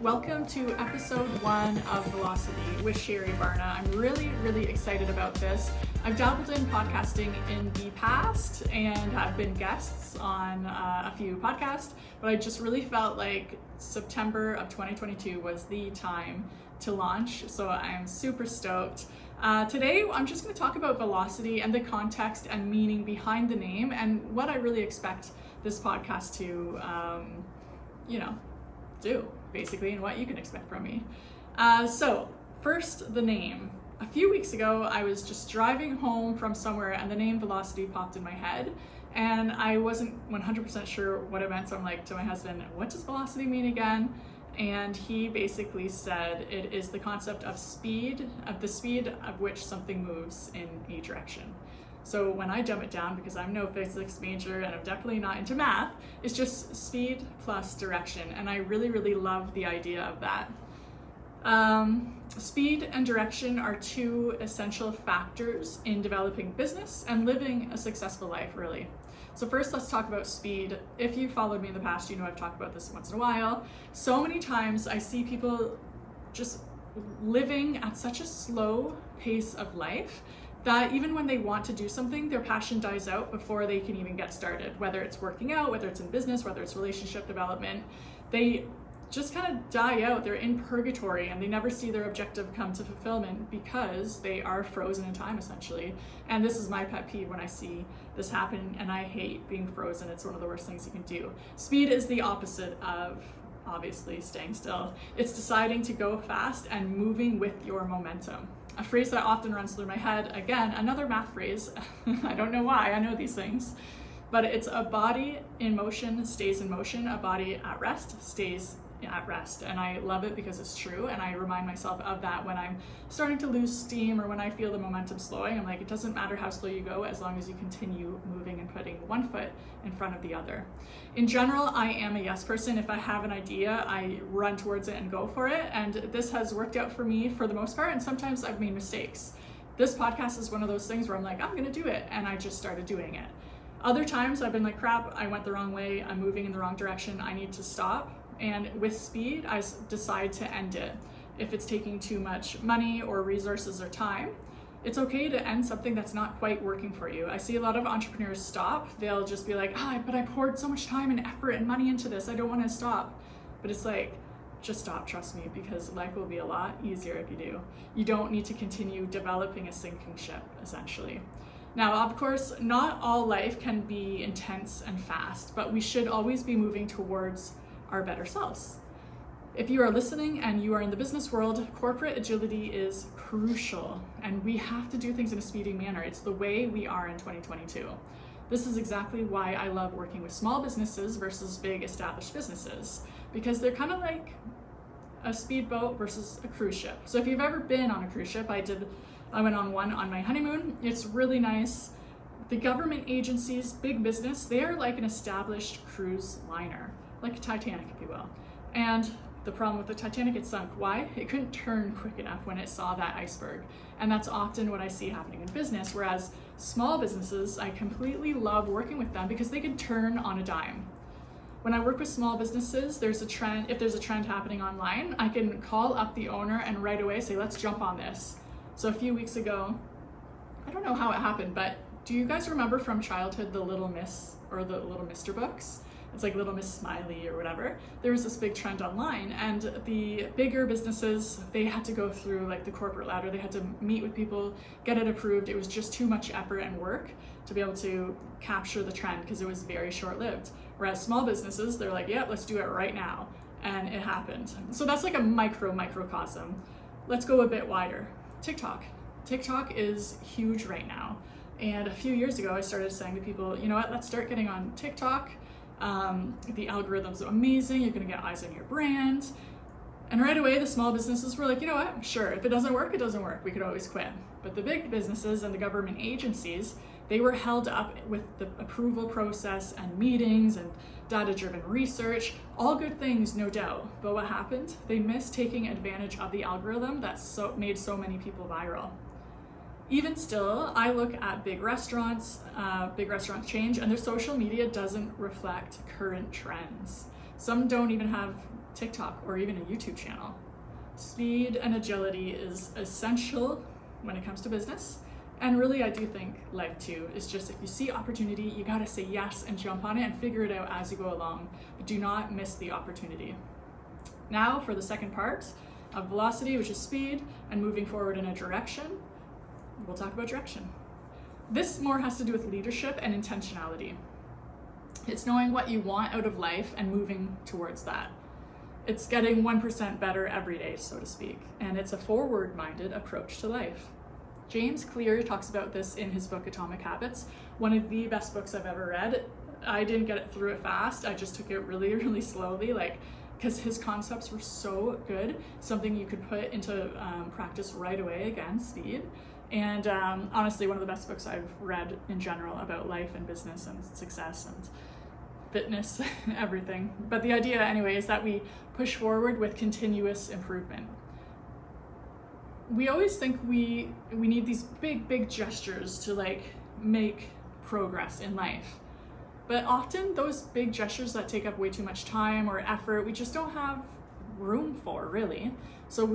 Welcome to episode 1 of Velocity with Sherry Barna. I'm really excited about this. I've dabbled in podcasting in the past and have been guests on a few podcasts, but I just really felt like September of 2022 was the time to launch, so I'm super stoked. Today, I'm just going to talk about Velocity and the context and meaning behind the name and what I really expect this podcast to, do, basically, and what you can expect from me. So first, the name. A few weeks ago, I was just driving home from somewhere and the name Velocity popped in my head, and I wasn't 100% sure what it meant, so I'm like to my husband, what does velocity mean again? And he basically said it is the concept of speed, of the speed of which something moves in a direction. So when I dumb it down, because I'm no physics major and I'm definitely not into math, it's just speed plus direction. And I really love the idea of that. Speed and direction are two essential factors in developing business and living a successful life, really. So first, let's talk about speed. If you followed me in the past, you know I've talked about this once in a while. So many times I see people just living at such a slow pace of life that even when they want to do something, their passion dies out before they can even get started. Whether it's working out, whether it's in business, whether it's relationship development, they just kind of die out. They're in purgatory and they never see their objective come to fulfillment because they are frozen in time, essentially. And this is my pet peeve when I see this happen, and I hate being frozen. It's one of the worst things you can do. Speed is the opposite of, obviously, staying still. It's deciding to go fast and moving with your momentum. A phrase that often runs through my head, again, another math phrase, I don't know why I know these things, but it's a body in motion stays in motion, a body at rest stays at rest. And I love it because it's true, and I remind myself of that when I'm starting to lose steam or when I feel the momentum slowing. I'm like, it doesn't matter how slow you go as long as you continue moving and putting one foot in front of the other. In general, I am a yes person. If I have an idea, I run towards it and go for it, and this has worked out for me for the most part, and sometimes I've made mistakes. This podcast is one of those things where I'm like, I'm gonna do it, and I just started doing it. Other times I've been like, crap, I went the wrong way, I'm moving in the wrong direction, I need to stop. And with speed, I decide to end it. If it's taking too much money or resources or time, it's okay to end something that's not quite working for you. I see a lot of entrepreneurs stop. They'll just be like, but I poured so much time and effort and money into this, I don't want to stop. But it's like, just stop, trust me, because life will be a lot easier if you do. You don't need to continue developing a sinking ship, essentially. Now, of course, not all life can be intense and fast, but we should always be moving towards our better selves. If you are listening and you are in the business world, corporate agility is crucial, and we have to do things in a speedy manner. It's the way we are in 2022. This is exactly why I love working with small businesses versus big established businesses, because they're kind of like a speedboat versus a cruise ship. So if you've ever been on a cruise ship, I went on one on my honeymoon. It's really nice. The government agencies, big business, they are like an established cruise liner, like a Titanic, if you will. And the problem with the Titanic, it sunk. Why? It couldn't turn quick enough when it saw that iceberg. And that's often what I see happening in business, whereas small businesses, I completely love working with them because they can turn on a dime. When I work with small businesses, there's a trend. If there's a trend happening online, I can call up the owner and right away say, let's jump on this. So a few weeks ago, I don't know how it happened, but do you guys remember from childhood the Little Miss or the Little Mister books? It's like Little Miss Smiley or whatever. There was this big trend online, and the bigger businesses, they had to go through like the corporate ladder. They had to meet with people, get it approved. It was just too much effort and work to be able to capture the trend because it was very short-lived. Whereas small businesses, they're like, yeah, let's do it right now. And it happened. So that's like a microcosm. Let's go a bit wider. TikTok. TikTok is huge right now. And a few years ago, I started saying to people, you know what, let's start getting on TikTok. The algorithm's amazing, you're gonna get eyes on your brand. And right away, the small businesses were like, you know what, sure, if it doesn't work, it doesn't work. We could always quit. But the big businesses and the government agencies, they were held up with the approval process and meetings and data-driven research, all good things, no doubt. But what happened? They missed taking advantage of the algorithm that made so many people viral. Even still, I look at big restaurant chains, and their social media doesn't reflect current trends. Some don't even have TikTok or even a YouTube channel. Speed and agility is essential when it comes to business. And really, I do think life too is just, if you see opportunity, you gotta say yes and jump on it and figure it out as you go along. But do not miss the opportunity. Now for the second part of velocity, which is speed and moving forward in a direction. We'll talk about direction. This more has to do with leadership and intentionality. It's knowing what you want out of life and moving towards that. It's getting 1% better every day, so to speak. And it's a forward-minded approach to life. James Clear talks about this in his book, Atomic Habits, one of the best books I've ever read. I didn't get it through it fast. I just took it really, really slowly, because his concepts were so good, something you could put into practice right away, again, speed. And honestly, one of the best books I've read in general about life and business and success and fitness and everything. But the idea anyway is that we push forward with continuous improvement. We always think we need these big gestures to make progress in life. But often those big gestures that take up way too much time or effort, we just don't have room for, really. So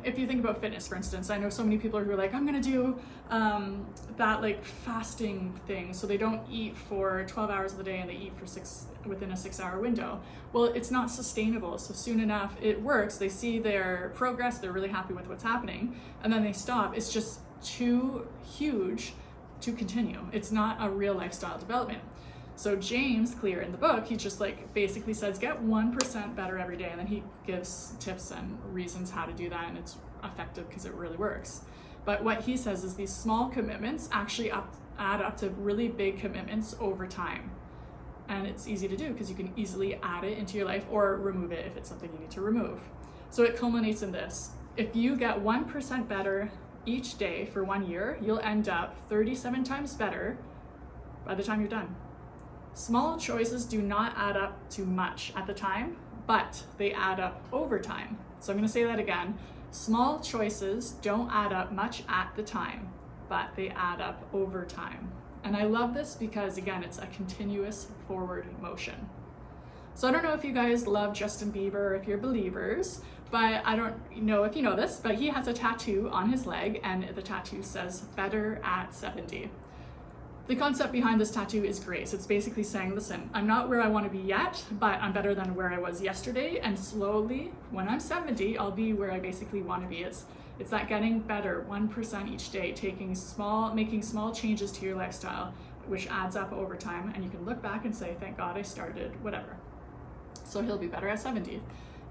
if you think about fitness, for instance, I know so many people who are like, I'm gonna do that fasting thing, so they don't eat for 12 hours of the day and they eat for within a 6-hour window. Well, it's not sustainable. So soon enough it works, they see their progress, they're really happy with what's happening, and then they stop. It's just too huge to continue. It's not a real lifestyle development. So James Clear in the book, he just basically says, get 1% better every day. And then he gives tips and reasons how to do that. And it's effective because it really works. But what he says is these small commitments actually add up to really big commitments over time. And it's easy to do because you can easily add it into your life or remove it if it's something you need to remove. So it culminates in this. If you get 1% better each day for 1 year, you'll end up 37 times better by the time you're done. Small choices do not add up to much at the time, but they add up over time. So I'm going to say that again. Small choices don't add up much at the time, but they add up over time. And I love this because, again, it's a continuous forward motion. So I don't know if you guys love Justin Bieber or if you're believers, but I don't know if you know this, but he has a tattoo on his leg, and the tattoo says, better at 70. The concept behind this tattoo is grace. It's basically saying, listen, I'm not where I want to be yet, but I'm better than where I was yesterday. And slowly, when I'm 70, I'll be where I basically want to be. It's that getting better 1% each day, making small changes to your lifestyle, which adds up over time. And you can look back and say, thank God I started, whatever. So he'll be better at 70.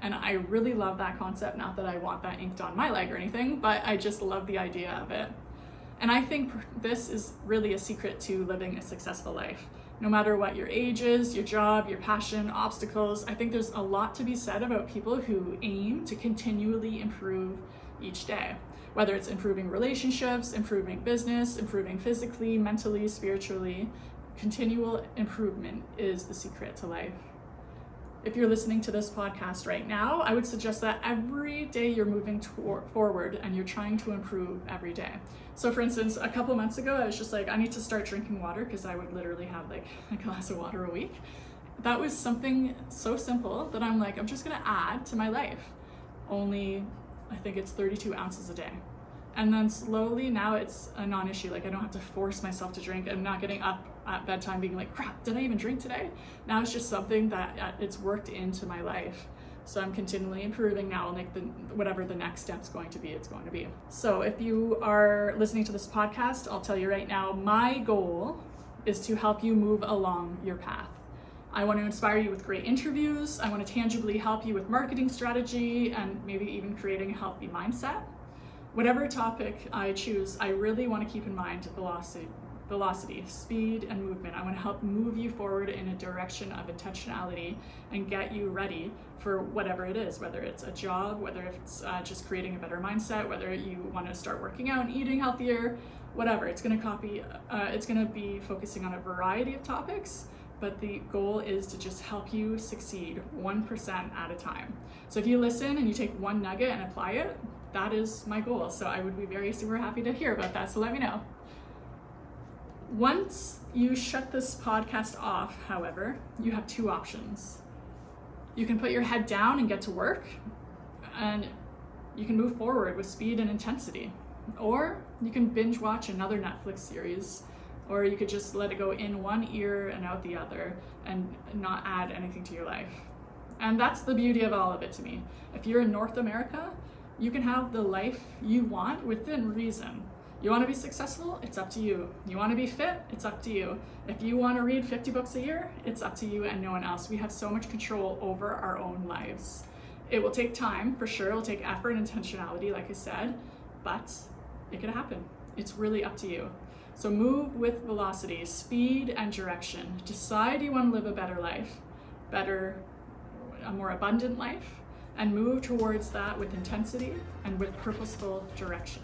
And I really love that concept. Not that I want that inked on my leg or anything, but I just love the idea of it. And I think this is really a secret to living a successful life. No matter what your age is, your job, your passion, obstacles, I think there's a lot to be said about people who aim to continually improve each day. Whether it's improving relationships, improving business, improving physically, mentally, spiritually, continual improvement is the secret to life. If you're listening to this podcast right now, I would suggest that every day you're moving forward and you're trying to improve every day. So for instance, a couple months ago, I was just like, I need to start drinking water because I would literally have a glass of water a week. That was something so simple that I'm like, I'm just gonna add to my life. Only, I think it's 32 ounces a day. And then slowly now it's a non-issue. I don't have to force myself to drink. I'm not getting up at bedtime being like, crap, did I even drink today? Now it's just something that it's worked into my life. So I'm continually improving now, and whatever the next step's going to be, it's going to be. So if you are listening to this podcast, I'll tell you right now, my goal is to help you move along your path. I want to inspire you with great interviews. I want to tangibly help you with marketing strategy and maybe even creating a healthy mindset. Whatever topic I choose, I really want to keep in mind velocity, speed, and movement. I want to help move you forward in a direction of intentionality and get you ready for whatever it is, whether it's a job, whether it's just creating a better mindset, whether you want to start working out and eating healthier, whatever. It's going to be focusing on a variety of topics, but the goal is to just help you succeed 1% at a time. So if you listen and you take one nugget and apply it, that is my goal. So I would be super happy to hear about that. So let me know. Once you shut this podcast off, however, you have two options. You can put your head down and get to work, and you can move forward with speed and intensity. Or you can binge watch another Netflix series, or you could just let it go in one ear and out the other and not add anything to your life. And that's the beauty of all of it to me. If you're in North America, you can have the life you want within reason. You want to be successful? It's up to you. You want to be fit? It's up to you. If you want to read 50 books a year, it's up to you and no one else. We have so much control over our own lives. It will take time, for sure. It will take effort and intentionality, like I said, but it could happen. It's really up to you. So move with velocity, speed, and direction. Decide you want to live a better life, a more abundant life, and move towards that with intensity and with purposeful direction.